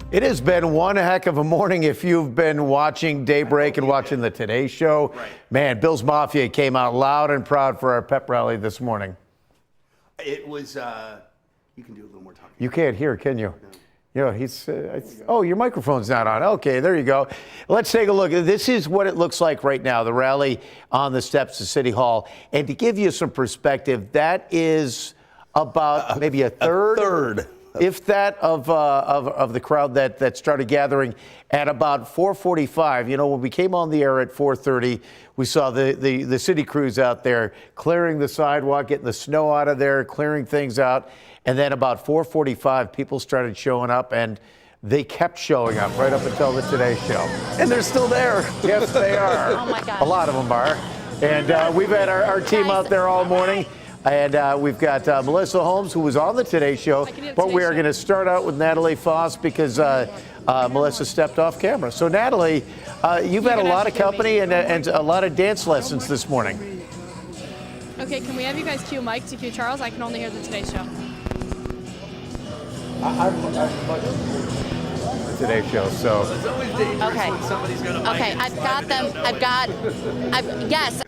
It has been one heck of a morning if you've been watching Daybreak and watching the Today Show. Right. Man, Bill's Mafia came out loud and proud for our pep rally this morning. It was, you can do a little more talking. You can't hear, can you? Yeah, he's, oh, your microphone's not on. Okay, there you go. Let's take a look. This is what it looks like right now, the rally on the steps of City Hall. And to give you some perspective, that is about maybe a third. If that of the crowd that started gathering at about 4:45. You know, when we came on the air at 4:30, we saw the city crews out there clearing the sidewalk, getting the snow out of there, clearing things out. And then about 4:45, people started showing up, and they kept showing up right up until the Today Show. And they're still there. Yes, they are. Oh, my gosh. A lot of them are. And we've had our team out there all morning. And we've got Melissa Holmes, who was on the Today Show, but we are going to start out with Natalie Faas because Melissa stepped off camera. So, Natalie, you've had a lot of company and a lot of dance lessons this morning. Okay, can we have you guys cue Mike to cue Charles? I can only hear the Today Show. Today Show, so. It's always dangerous Okay. when somebody's going to Okay, I've got them. Yes.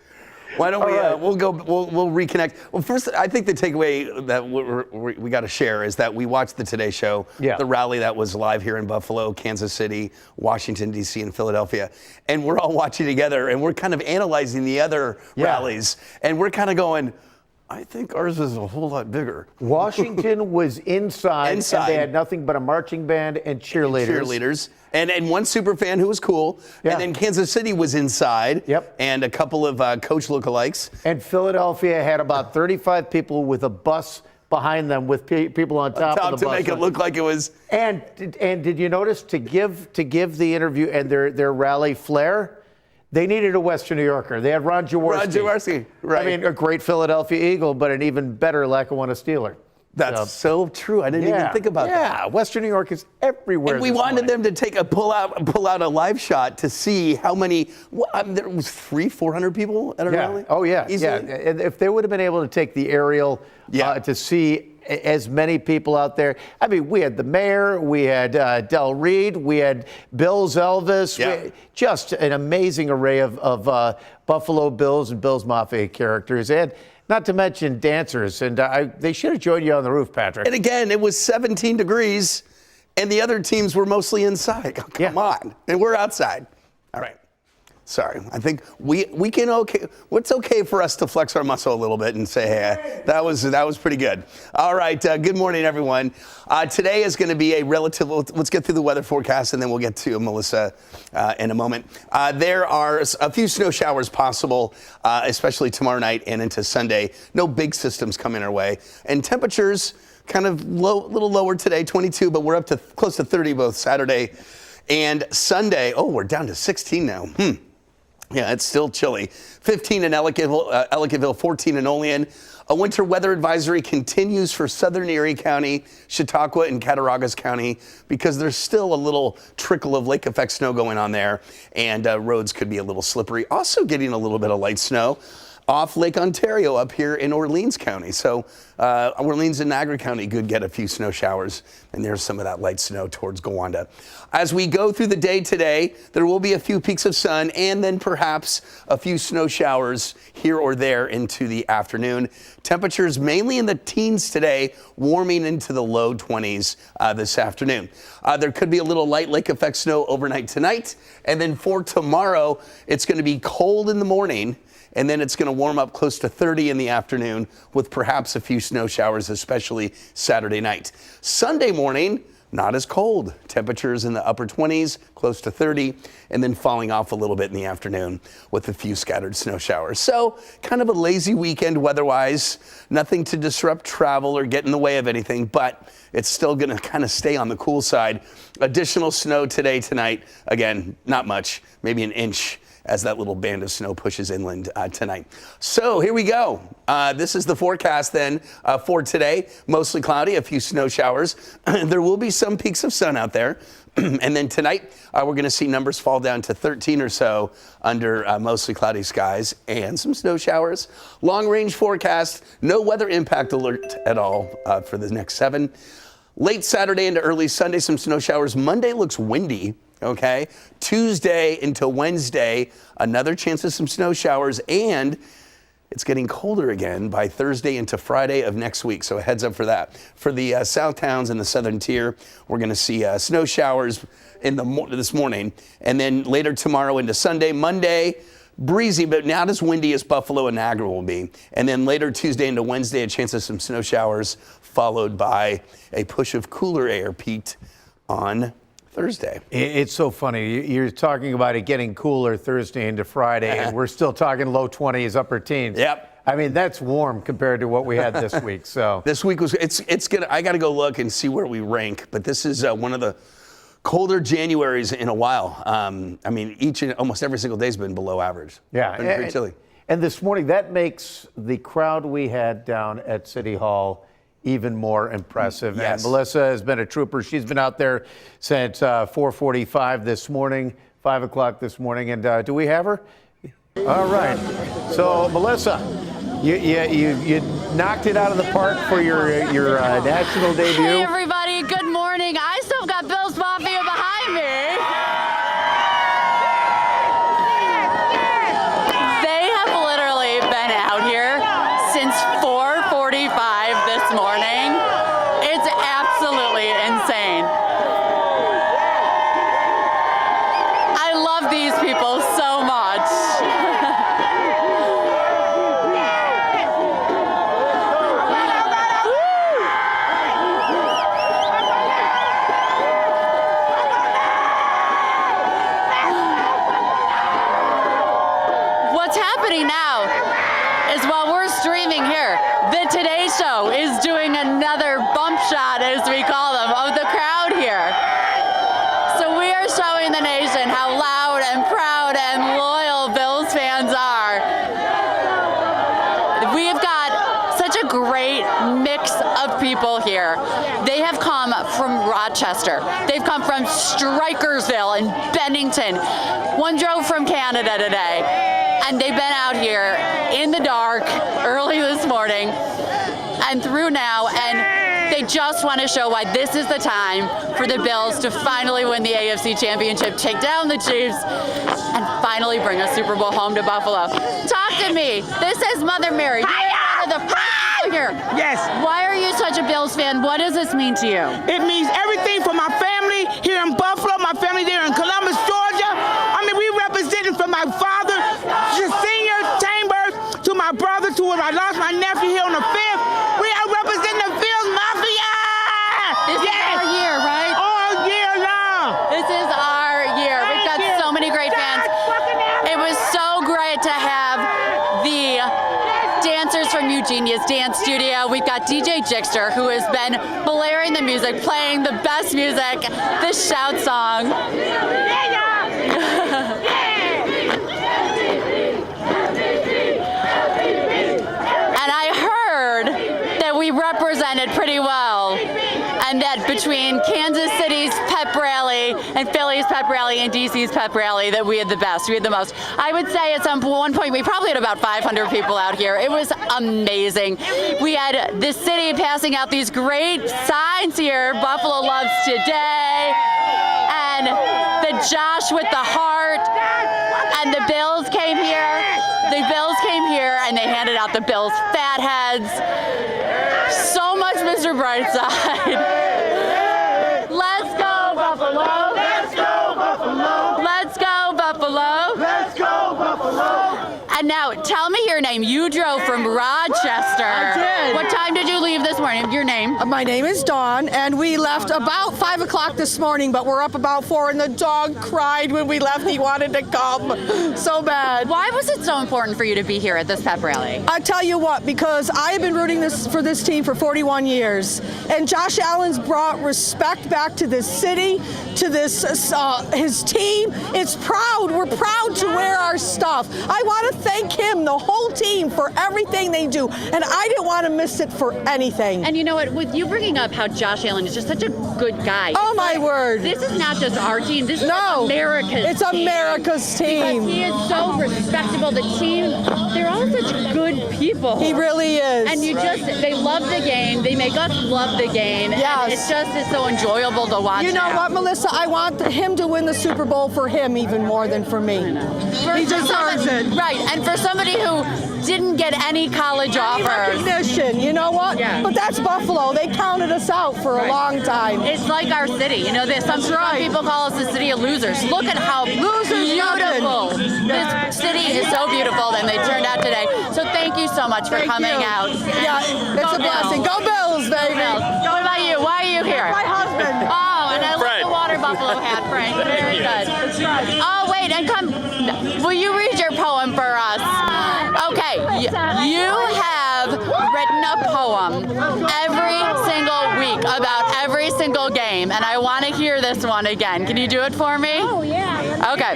Why don't we, right. we'll reconnect. Well, first, I think the takeaway that we got to share is that we watched the Today Show, the rally that was live here in Buffalo, Kansas City, Washington, D.C., and Philadelphia. And we're all watching together, and we're kind of analyzing the other rallies. And we're kind of going, I think ours is a whole lot bigger. Washington was inside, and they had nothing but a marching band and cheerleaders. And one super fan who was cool. Yeah. And then Kansas City was inside. Yep. And a couple of coach lookalikes. And Philadelphia had about 35 people with a bus behind them with people on top of the to bus. make it look like it was. And did you notice to give the interview and their rally flair? They needed a Western New Yorker. They had Ron Jaworski. Right. I mean, a great Philadelphia Eagle, but an even better Lackawanna Steeler. That's so true. I didn't even think about that. Yeah, Western New York is everywhere. And we wanted them to take pull out a live shot to see how many. There was 400 people at a rally. Oh yeah, Easily? yeah. And if they would have been able to take the aerial to see as many people out there. I mean, we had the mayor, we had Del Reed, we had Bill's Elvis, just an amazing array of Buffalo Bills and Bills Mafia characters, and not to mention dancers. And they should have joined you on the roof, Patrick. And again, it was 17 degrees, and the other teams were mostly inside. Oh, come on, and we're outside. All right. Sorry, I think we can What's okay for us to flex our muscle a little bit and say, hey, that was pretty good. All right, good morning, everyone. Today is going to be a relative. Let's get through the weather forecast, and then we'll get to Melissa in a moment. There are a few snow showers possible, especially tomorrow night and into Sunday. No big systems coming our way, and temperatures kind of little lower today, 22, but we're up to close to 30 both Saturday and Sunday. Oh, we're down to 16 now. Yeah, it's still chilly. 15 in Ellicottville, 14 in Olean. A winter weather advisory continues for southern Erie County, Chautauqua, and Cattaraugus County because there's still a little trickle of lake effect snow going on there, and roads could be a little slippery. Also getting a little bit of light snow off Lake Ontario up here in Orleans County. So Orleans and Niagara County could get a few snow showers, and there's some of that light snow towards Gowanda. As we go through the day today, there will be a few peaks of sun and then perhaps a few snow showers here or there into the afternoon. Temperatures mainly in the teens today, warming into the low 20s this afternoon. There could be a little light lake effect snow overnight tonight, and then for tomorrow, it's going to be cold in the morning, and then it's going to warm up close to 30 in the afternoon with perhaps a few snow showers, especially Saturday night. Sunday morning, not as cold. Temperatures in the upper 20s, close to 30, and then falling off a little bit in the afternoon with a few scattered snow showers. So kind of a lazy weekend weather-wise. Nothing to disrupt travel or get in the way of anything, but it's still going to kind of stay on the cool side. Additional snow today, tonight. Again, not much, maybe an inch as that little band of snow pushes inland tonight. So here we go. This is the forecast then for today. Mostly cloudy, a few snow showers. There will be some peaks of sun out there. And then tonight, we're going to see numbers fall down to 13 or so under mostly cloudy skies and some snow showers. Long range forecast, no weather impact alert at all for the next 7. Late Saturday into early Sunday, some snow showers. Monday looks windy, okay? Tuesday into Wednesday, another chance of some snow showers, and it's getting colder again by Thursday into Friday of next week, so a heads up for that. For the south towns and the southern tier, we're going to see snow showers in this morning, and then later tomorrow into Sunday. Monday, breezy, but not as windy as Buffalo and Niagara will be. And then later Tuesday into Wednesday, a chance of some snow showers, followed by a push of cooler air, Pete, on Thursday. It's so funny. You're talking about it getting cooler Thursday into Friday, and we're still talking low 20s, upper teens. Yep. I mean, that's warm compared to what we had this week. So this week was it's gonna. I got to go look and see where we rank. But this is one of the colder Januaries in a while. I mean, almost every single day's been below average. Yeah, been pretty chilly. And this morning, that makes the crowd we had down at City Hall even more impressive. Yes. And Melissa has been a trooper. She's been out there since 4:45 this morning, 5 o'clock this morning. And do we have her? All right. So, Melissa, you knocked it out of the park for your national debut. Hey, everybody. Good morning. I still got Bills Mafia behind me. They have literally been out here since 4:45 this morning. It's absolutely insane. I love these people so much. What's happening now is while we're streaming here, the Today Show is doing another bump shot, as we call them, of the crowd here. So we are showing the nation how loud and proud and loyal Bills fans are. We've got such a great mix of people here. They have come from Rochester. They've come from Strikersville and Bennington. One drove from Canada today. And they've been out here in the dark early this morning and through now, and they just want to show why this is the time for the Bills to finally win the AFC Championship, take down the Chiefs, and finally bring a Super Bowl home to Buffalo. Talk to me. This is Mother Mary. You're one of the first people here. Yes. Why are you such a Bills fan? What does this mean to you? It means everything for my family here in Buffalo, my family there in Columbus, Georgia. I mean, we representing from my father, Senior Chambers, to my brother, to when I lost my nephew here on the 5th. We are representing the Bills Mafia. This is our year, right? All year long. This is our year. We've got so many great fans. It was so great to have the dancers from Eugenia's Dance Studio. We've got DJ Jixter, who has been blaring the music, playing the best music, the shout song. And I heard that we represented pretty well, and that between Kansas City's pep rally and Philly's pep rally and DC's pep rally, that we had the best, we had the most. I would say at some one point we probably had about 500 people out here. It was amazing. We had the city passing out these great signs here, Buffalo loves today, and the Josh with the heart, and the Bills came here. The Bills came here and they handed out the Bills fat heads. So much Mr. Brightside. Let's go, Buffalo. Let's go, Buffalo. Let's go, Buffalo. Let's go, Buffalo. And now, tell me your name. You drove from Rochester. I did. What time did you leave this morning? Your name? My name is Dawn, and we left about 5 o'clock this morning, but we're up about 4, and the dog cried when we left. He wanted to come so bad. Why was it so important for you to be here at this pep rally? I tell you what, because I have been rooting for this team for 41 years, and Josh Allen's brought respect back to this city, to this his team. It's proud. We're proud to wear our stuff. I want to thank him, the whole whole team for everything they do, and I didn't want to miss it for anything. And you know what, with you bringing up how Josh Allen is just such a good guy. Oh my word. This is not just our team, this is America's It's team. America's team. Because he is so respectable. The team, they're all such good people. He really is. And they love the game. They make us love the game. Yes. And it just is so enjoyable to watch. You know now. what, Melissa? I want him to win the Super Bowl for him even more than for me. He deserves it. Right, and for somebody who didn't get any college offers. Recognition, you know what? Yeah. But that's Buffalo. They counted us out for a long time. It's like our city. You know, some people call us the city of losers. Look at how beautiful this city is. So beautiful, and they turned out today. So thank you so much for coming out. Yeah, it's a blessing. Go Bills, baby. What about you? Why are you here? My husband. Oh, and I love the water buffalo hat, Frank. Very good. Oh, wait, and will you read your poem for us? Okay, you have written a poem every single week about every single game, and I want to hear this one again. Can you do it for me? Oh, yeah. Okay.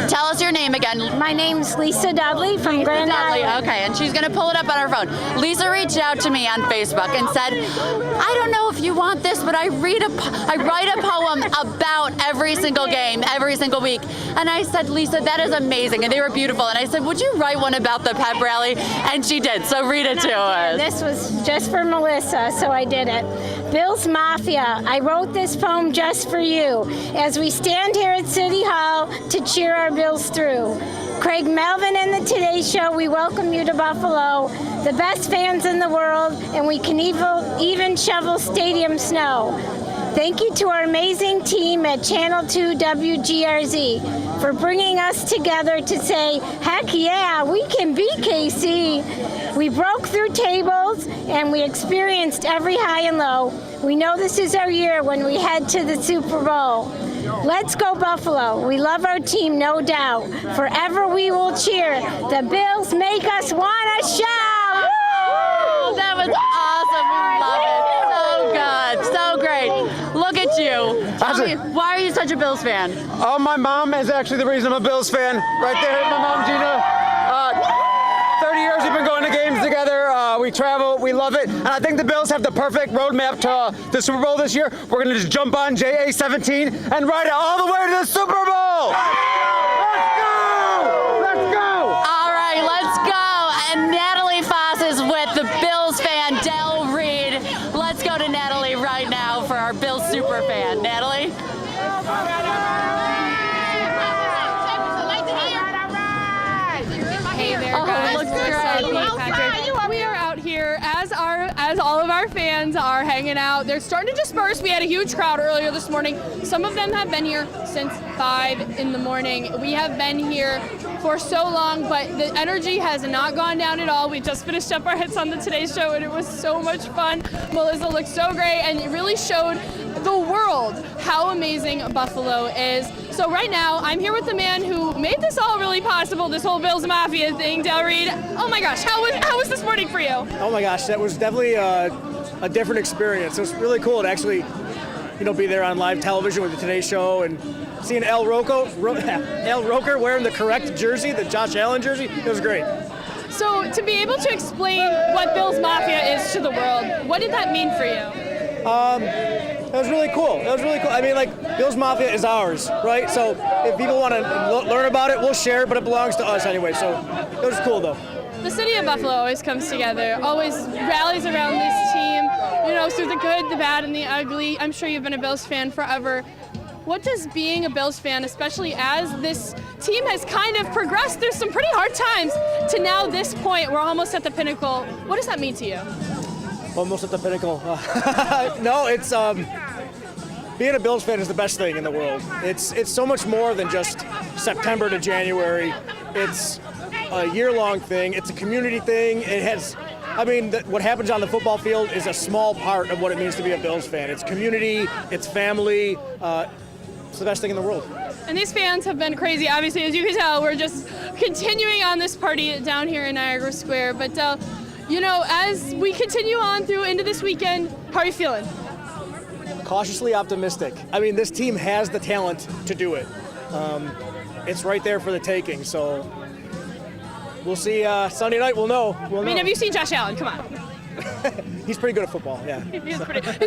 Tell us your name again. My name's Lisa Dudley from Grand Dudley. Island. Okay, and she's going to pull it up on her phone. Lisa reached out to me on Facebook and said, I don't know if you want this, but I write a poem about every single game, every single week. And I said, Lisa, that is amazing. And they were beautiful. And I said, would you write one about the pep rally? And she did. So read it to us. This was just for Melissa, so I did it. Bills Mafia, I wrote this poem just for you as we stand here at City Hall to cheer our Bills through. Craig Melvin and the Today Show, we welcome you to Buffalo, the best fans in the world, and we can even shovel stadium snow. Thank you to our amazing team at Channel 2 WGRZ for bringing us together to say, heck yeah, we can beat KC. We broke through tables and we experienced every high and low. We know this is our year when we head to the Super Bowl. Let's go Buffalo. We love our team, no doubt. Forever we will cheer. The Bills make us want to shout. Oh, that was awesome. We love it. So good. So great. Look at you. Tell me, why are you such a Bills fan? Oh, my mom is actually the reason I'm a Bills fan. Right there, my mom, Gina. 30 years we've been going to games together. We travel, we love it. And I think the Bills have the perfect roadmap to the Super Bowl this year. We're going to just jump on JA-17 and ride it all the way to the Super Bowl. Let's go! Let's go! All right, let's go. And Natalie Faas is with the Bills fan, Del Reed. Let's go to Natalie right now for our Bills super fan. Natalie? Hey there, Oh, guys. looks Melissa, great. Pete, Patrick. We are out here as all of our fans are hanging out. They're starting to disperse. We had a huge crowd earlier this morning. Some of them have been here since 5 in the morning. We have been here for so long, but the energy has not gone down at all. We just finished up our hits on the Today Show, and it was so much fun. Melissa looked so great, and it really showed the world how amazing Buffalo is. So right now, I'm here with the man who made this all really possible, this whole Bills Mafia thing, Del Reed. Oh my gosh, how was this morning for you? Oh my gosh, that was definitely a different experience. It was really cool to actually, be there on live television with the Today Show and seeing Al Roker wearing the correct jersey, the Josh Allen jersey. It was great. So to be able to explain what Bills Mafia is to the world, what did that mean for you? It was really cool. I mean, Bills Mafia is ours, right? So if people want to learn about it, we'll share it, but it belongs to us anyway. So it was cool, though. The city of Buffalo always comes together, always rallies around this team, through the good, the bad, and the ugly. I'm sure you've been a Bills fan forever. What does being a Bills fan, especially as this team has kind of progressed through some pretty hard times to now this point, we're almost at the pinnacle, what does that mean to you? Almost at the pinnacle. No, it's being a Bills fan is the best thing in the world. It's so much more than just September to January. It's a year-long thing. It's a community thing. What happens on the football field is a small part of what it means to be a Bills fan. It's community, it's family. It's the best thing in the world. And these fans have been crazy. Obviously, as you can tell, we're just continuing on this party down here in Niagara Square. But, as we continue on through into this weekend, how are you feeling? Cautiously optimistic. This team has the talent to do it. It's right there for the taking. So we'll see Sunday night. We'll know. I mean, have you seen Josh Allen? Come on. He's pretty good at football, yeah. He's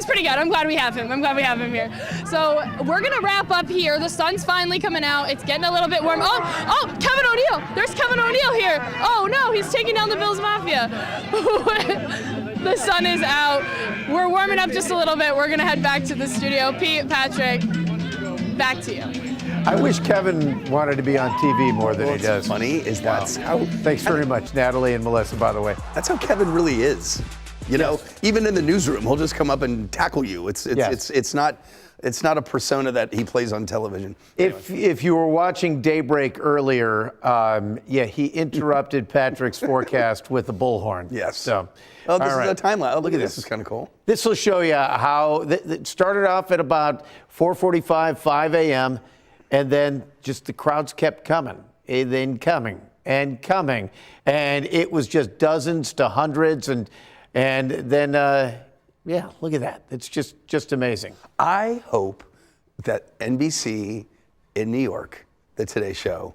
pretty good. I'm glad we have him here. So we're going to wrap up here. The sun's finally coming out. It's getting a little bit warm. Oh, Kevin O'Neill. There's Kevin O'Neill here. Oh, no, he's taking down the Bills Mafia. The sun is out. We're warming up just a little bit. We're going to head back to the studio. Pete, Patrick, back to you. I wish Kevin wanted to be on TV more than he does. What's funny is that's how. Thanks very much, Natalie and Melissa, by the way. That's how Kevin really is. You know, even in the newsroom, he'll just come up and tackle you. It's not a persona that he plays on television. If you were watching Daybreak earlier, he interrupted Patrick's forecast with a bullhorn. Yes. So, this is a timeline. Oh, look at this. This is kind of cool. This will show you how it started off at about 4:45, 5 a.m., and then just the crowds kept coming, and then coming, and coming, and it was just dozens to hundreds, and then look at that. It's just amazing. I hope that NBC in New York, the Today Show,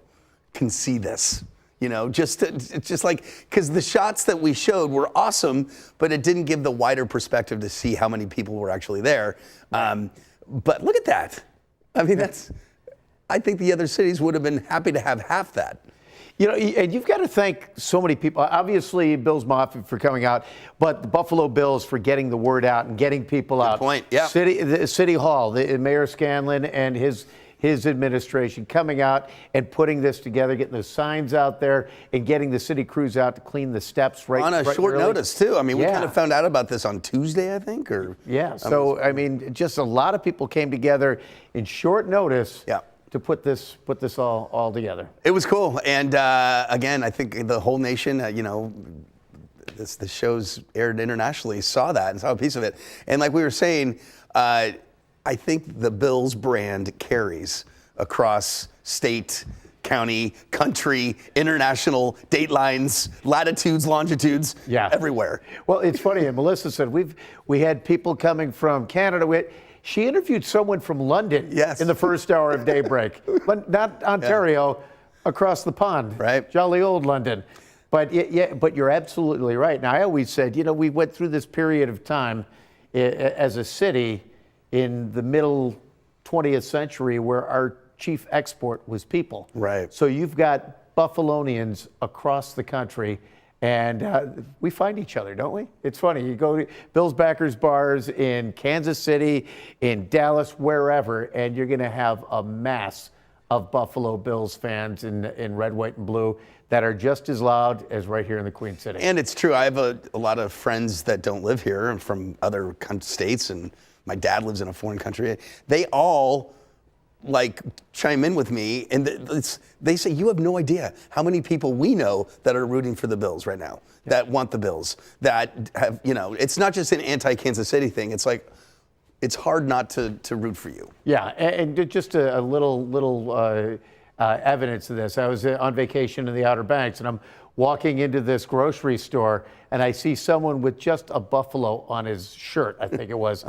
can see this. You know, it's just like, because the shots that we showed were awesome, but it didn't give the wider perspective to see how many people were actually there. But look at that. I mean, I think the other cities would have been happy to have half that. You know, and you've got to thank so many people. Obviously, Bills Mafia for coming out, but the Buffalo Bills for getting the word out and getting people out. Good point, yeah. City Hall, Mayor Scanlon and his administration coming out and putting this together, getting the signs out there and getting the city crews out to clean the steps right short early. notice, too. I mean, we kind of found out about this on Tuesday, I think. So, I mean, just a lot of people came together in short notice. Yeah. To put this all together. It was cool, and again, I think the whole nation, the shows aired internationally, saw that and saw a piece of it. And like we were saying, I think the Bills brand carries across state, county, country, international, date lines, latitudes, longitudes, everywhere. Well, it's funny, and Melissa said we had people coming from Canada. She interviewed someone from London in the first hour of Daybreak, but not Ontario, across the pond, right? Jolly old London. But but you're absolutely right. Now, I always said, we went through this period of time as a city in the middle 20th century where our chief export was people. Right. So you've got Buffalonians across the country. And we find each other, don't we? It's funny. You go to Bills Backers bars in Kansas City, in Dallas, wherever, and you're going to have a mass of Buffalo Bills fans in red, white, and blue that are just as loud as right here in the Queen City. And it's true. I have a lot of friends that don't live here and from other states, and my dad lives in a foreign country. They all chime in with me, and they say, you have no idea how many people we know that are rooting for the Bills right now, that want the Bills, that have, it's not just an anti-Kansas City thing. It's like, it's hard not to root for you. Yeah, and just a little evidence of this. I was on vacation in the Outer Banks, and I'm walking into this grocery store, and I see someone with just a buffalo on his shirt, I think it was.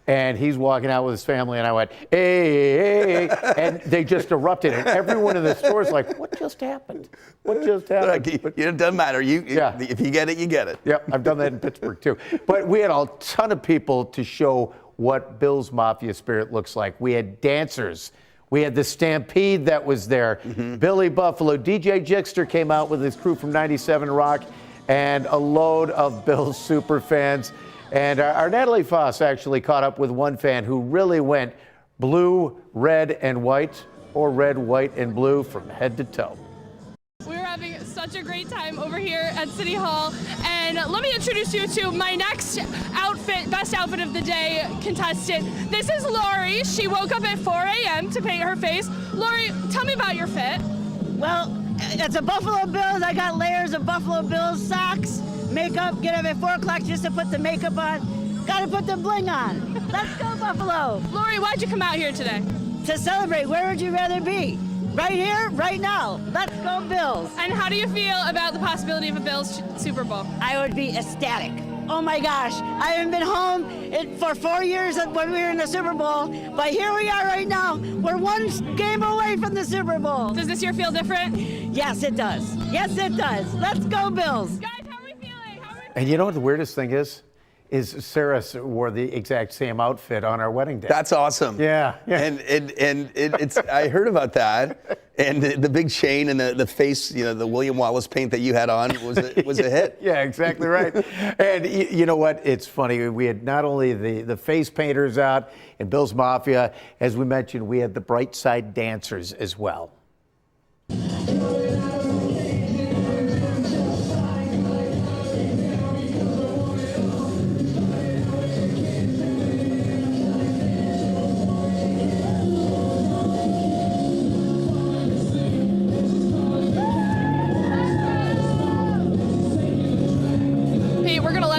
And he's walking out with his family, and I went, hey, and they just erupted. And everyone in the store is like, what just happened? What just happened? It doesn't matter. If you get it, you get it. Yep, I've done that in Pittsburgh, too. But we had a ton of people to show what Bills Mafia spirit looks like. We had dancers. We had the Stampede that was there. Billy Buffalo. DJ Jixter came out with his crew from 97 Rock and a load of Bills super fans. And our Natalie Faas actually caught up with one fan who really went blue, red, and white, or red, white, and blue from head to toe. We're having such a great time over here at City Hall. And let me introduce you to my next outfit, best outfit of the day contestant. This is Lori. She woke up at 4 a.m. to paint her face. Lori, tell me about your fit. Well, it's a Buffalo Bills. I got layers of Buffalo Bills socks, makeup, get up at 4 o'clock just to put the makeup on. Got to put the bling on. Let's go, Buffalo. Lori, why'd you come out here today? To celebrate. Where would you rather be? Right here, right now. Let's go, Bills. And how do you feel about the possibility of a Bills Super Bowl? I would be ecstatic. Oh my gosh, I haven't been home for 4 years when we were in the Super Bowl, but here we are right now. We're one game away from the Super Bowl. Does this year feel different? Yes, it does. Yes, it does. Let's go, Bills. Guys, how are we feeling? And you know what the weirdest thing is Sarah wore the exact same outfit on our wedding day. That's awesome. Yeah. And it's I heard about that, and the big chain and the face, the William Wallace paint that you had on was a hit. Yeah, exactly right. And you know what? It's funny. We had not only the face painters out in Bills Mafia, as we mentioned, we had the Bright Side dancers as well.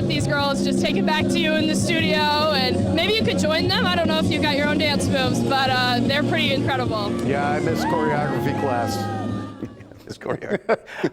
These girls just take it back to you in the studio, and maybe you could join them. I don't know if you've got your own dance moves, but they're pretty incredible. Yeah, I missed choreography class.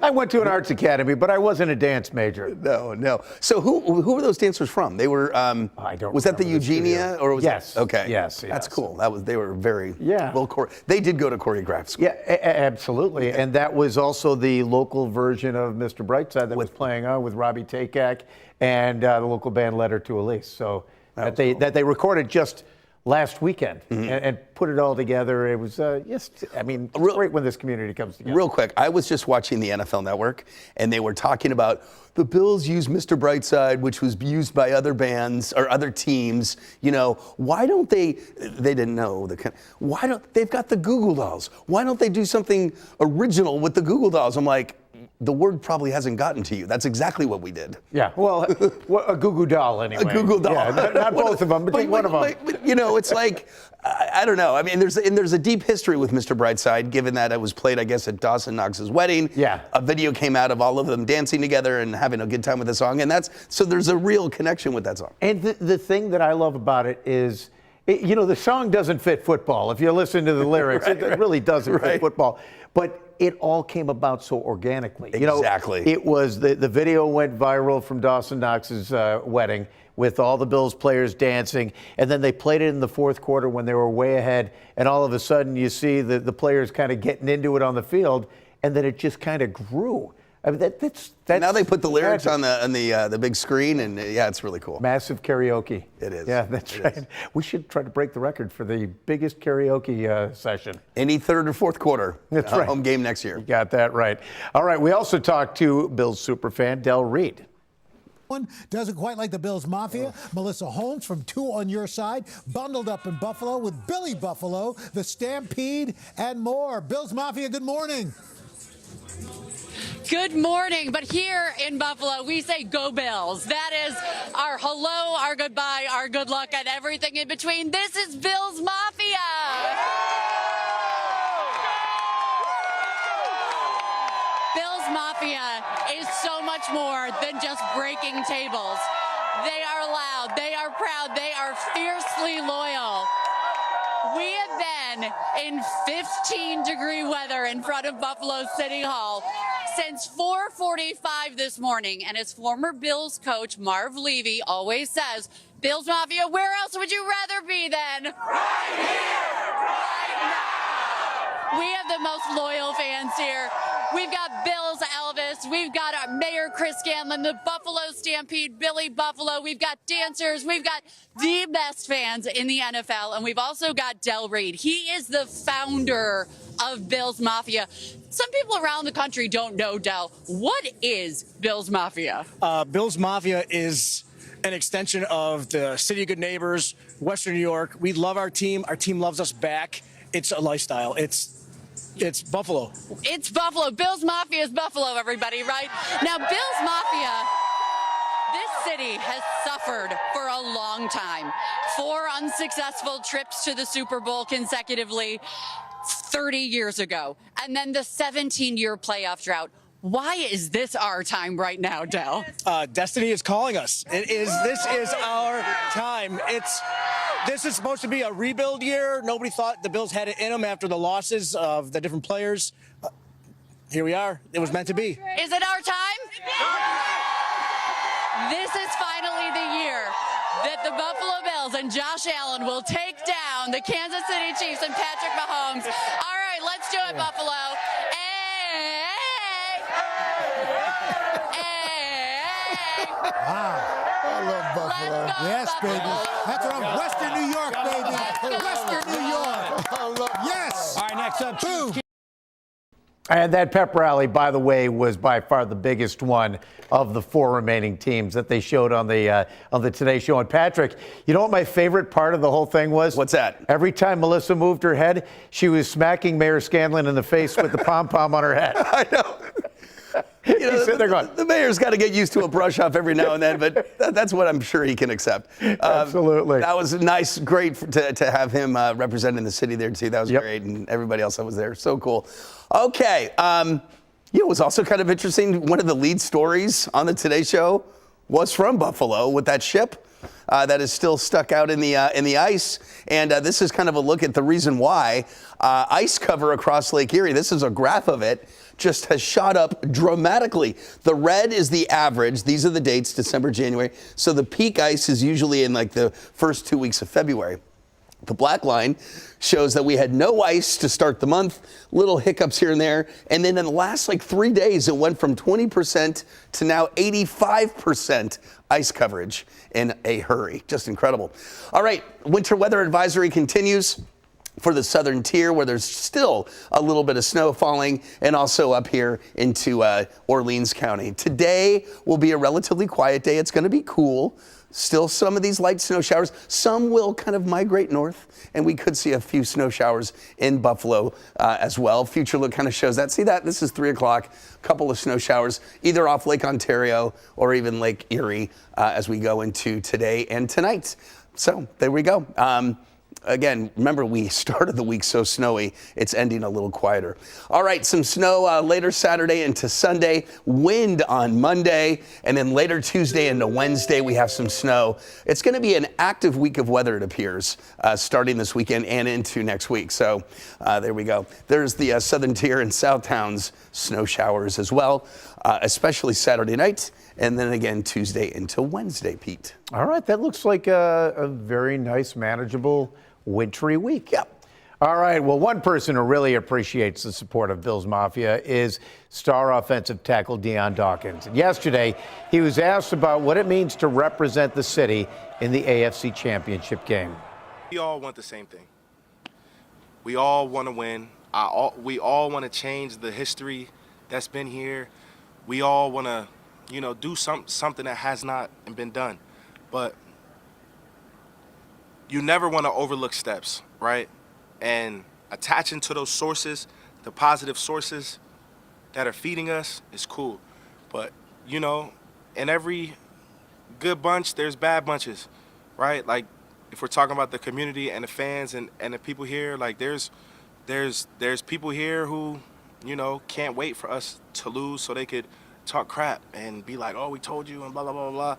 I went to an arts academy, but I wasn't a dance major. No. So who were those dancers from? They were. I don't. Was that the Eugenia or was yes. It, okay. Yes. That's cool. They were very well. They did go to choreograph school. Yeah, absolutely. Yeah. And that was also the local version of Mr. Brightside that was playing on with Robbie Takak and the local band Letter to Elise. So that they recorded just last weekend and put it all together. It was it's great when this community comes together. Real quick, I was just watching the NFL Network, and they were talking about the Bills use Mr. Brightside, which was used by other bands or other teams. Why don't they didn't know they've got the Goo Goo Dolls. Why don't they do something original with the Goo Goo Dolls? I'm like, the word probably hasn't gotten to you. That's exactly what we did. Yeah, well, a Goo Goo Doll anyway. A Goo Goo Doll. Yeah, not both of them, but one of them. It's like, I don't know. I mean, there's a deep history with Mr. Brightside, given that it was played, I guess, at Dawson Knox's wedding. Yeah. A video came out of all of them dancing together and having a good time with the song, and so there's a real connection with that song. And the thing that I love about it is, the song doesn't fit football. If you listen to the lyrics, it really doesn't fit football. But it all came about so organically. Exactly. It was the video went viral from Dawson Knox's wedding with all the Bills players dancing, and then they played it in the fourth quarter when they were way ahead, and all of a sudden you see the players kind of getting into it on the field, and then it just kind of grew. I mean, that's now they put the lyrics on the big screen, and it's really cool. Massive karaoke. It is. Yeah, that's right. We should try to break the record for the biggest karaoke session. Any third or fourth quarter. That's right. Home game next year. You got that right. All right. We also talked to Bills superfan Del Reed. One doesn't quite like the Bills Mafia. Melissa Holmes from Two on Your Side, bundled up in Buffalo with Billy Buffalo, the Stampede, and more. Bills Mafia, good morning. Good morning, but here in Buffalo, we say go Bills. That is our hello, our goodbye, our good luck, and everything in between. This is Bills Mafia. Bills Mafia is so much more than just breaking tables. They are loud, they are proud, they are fiercely loyal. We have been in 15-degree weather in front of Buffalo City Hall since 4:45 this morning, and as former Bills coach Marv Levy always says, Bills Mafia, where else would you rather be than? Right here, right now! We have the most loyal fans here. We've got Bills Elvis, we've got our Mayor Chris Scanlon, the Buffalo Stampede, Billy Buffalo, we've got dancers, we've got the best fans in the NFL, and we've also got Del Reed. He is the founder of Bills Mafia. Some people around the country don't know, Del. What is Bills Mafia? Bills Mafia is an extension of the City of Good Neighbors, Western New York. We love our team. Our team loves us back. It's a lifestyle. It's Buffalo. It's Buffalo. Bills Mafia is Buffalo, everybody, right? Now, Bills Mafia, this city has suffered for a long time. 4 unsuccessful trips to the Super Bowl consecutively 30 years ago, and then the 17-year playoff drought. Why is this our time right now, Del? Destiny is calling us. This is our time. This is supposed to be a rebuild year. Nobody thought the Bills had it in them after the losses of the different players. Here we are. It was meant to be. Is it our time? this is finally the year that the Buffalo Bills and Josh Allen will take down the Kansas City Chiefs and Patrick Mahomes. All right, let's do it, Buffalo. Wow. I love Buffalo. Yes, baby. That's what I'm. Western New York, baby. Western New York. Yes. All right, next up. Boom. And that pep rally, by the way, was by far the biggest one of the 4 remaining teams that they showed on the Today Show. And Patrick, you know what my favorite part of the whole thing was? What's that? Every time Melissa moved her head, she was smacking Mayor Scanlon in the face with the pom-pom on her head. I know. You know, He's sitting there going, the mayor's got to get used to a brush off every now and then, but that's what I'm sure he can accept. Absolutely. That was nice, great to have him representing the city there too. That was great, and everybody else that was there. So cool. Okay. It was also kind of interesting. One of the lead stories on the Today Show was from Buffalo with that ship that is still stuck out in the ice. And this is kind of a look at the reason why ice cover across Lake Erie. This is a graph of it. Just has shot up dramatically. The red is the average. These are the dates, December, January. So the peak ice is usually in like the first 2 weeks of February. The black line shows that we had no ice to start the month, little hiccups here and there. And then in the last like 3 days, it went from 20% to now 85% ice coverage in a hurry. Just incredible. All right, winter weather advisory continues for the southern tier, where there's still a little bit of snow falling, and also up here into Orleans County. Today will be a relatively quiet day. It's going to be cool. Still some of these light snow showers. Some will kind of migrate north, and we could see a few snow showers in Buffalo as well. Future look kind of shows that. See that? This is 3 o'clock. A couple of snow showers, either off Lake Ontario or even Lake Erie as we go into today and tonight. So there we go. Again, remember, we started the week so snowy, it's ending a little quieter. All right, some snow later Saturday into Sunday, wind on Monday, and then later Tuesday into Wednesday, we have some snow. It's going to be an active week of weather, it appears, starting this weekend and into next week. So there we go. There's the southern tier and South Towns snow showers as well, especially Saturday night, and then again Tuesday into Wednesday, Pete. all right, that looks like a very nice, manageable, wintry week. Yep. All right, well, one person who really appreciates the support of Bills Mafia is star offensive tackle Deion Dawkins. And yesterday, he was asked about what it means to represent the city in the AFC Championship game. We all want the same thing. We all want to win. We all want to change the history that's been here. We all want to, do something that has not been done. But you never want to overlook steps, right? And attaching to those sources, the positive sources that are feeding us, is cool. But, in every good bunch, there's bad bunches, right? Like, if we're talking about the community and the fans and the people here, like, there's people here who, can't wait for us to lose so they could talk crap and be like, oh, we told you, and blah, blah, blah, blah.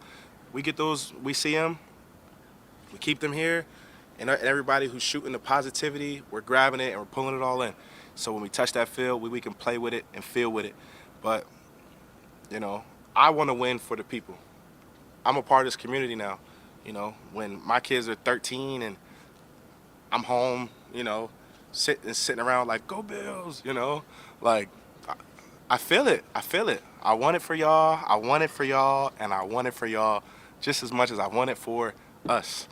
We get those, we see them. We keep them here, and everybody who's shooting the positivity, we're grabbing it and we're pulling it all in. So when we touch that field, we can play with it and feel with it. But, I want to win for the people. I'm a part of this community now. When my kids are 13 and I'm home, sitting around like, go Bills, like, I feel it. I want it for y'all. I want it for y'all, and I want it for y'all just as much as I want it for us.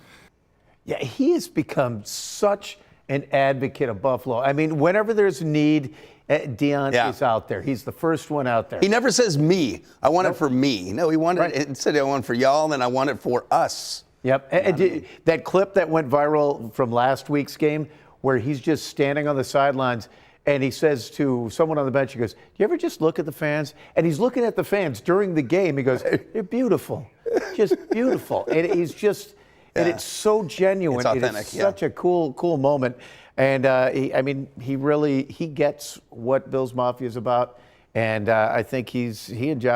Yeah, he has become such an advocate of Buffalo. I mean, whenever there's a need, Deion is out there. He's the first one out there. He never says me. I want it for me. No, he wanted it instead. I want it for y'all, and I want it for us. Yep. And that clip that went viral from last week's game, where he's just standing on the sidelines, and he says to someone on the bench, he goes, "Do you ever just look at the fans?" And he's looking at the fans during the game. He goes, "They're beautiful, just beautiful." And he's just. And it's so genuine. It's authentic. It is such a cool moment. And he gets what Bills Mafia is about. And I think he and Josh